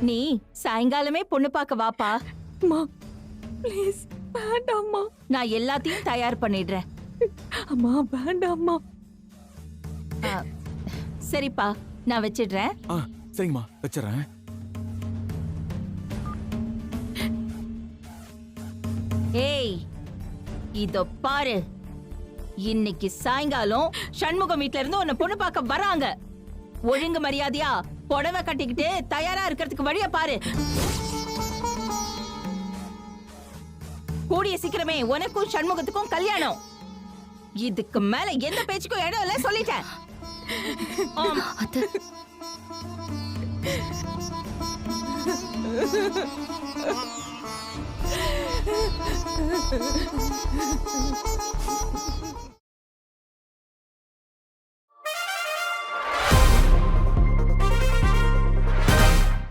நீ சாயங்காலமே பொண்ணு பார்க்க வாப்பா. அம்மா ப்ளீஸ் வேண்டாம்மா. நான் எல்லாத்தையும் தயார் பண்ணிடுறேன். அம்மா வேண்டாம்மா. சரிப்பா, நான் வச்சிடுறேன். சரிங்கம்மா, வச்சிடறேன். ஏய், இதோ பாரு, இன்னைக்கு சாயங்காலம் சண்முகம் வீட்ல இருந்து உன்னை பொண்ணு பார்க்க வராங்க. ஒழுங்கு மரியாதையா புடவை கட்டிக்கிட்டு தயாரா இருக்கிறதுக்கு வழிய பாரு. கூடிய சீக்கிரமே உனக்கும் சண்முகத்துக்கும் கல்யாணம். இதுக்கு மேல எந்த பேச்சுக்கும் இடம் இல்ல சொல்லிட்டேன்.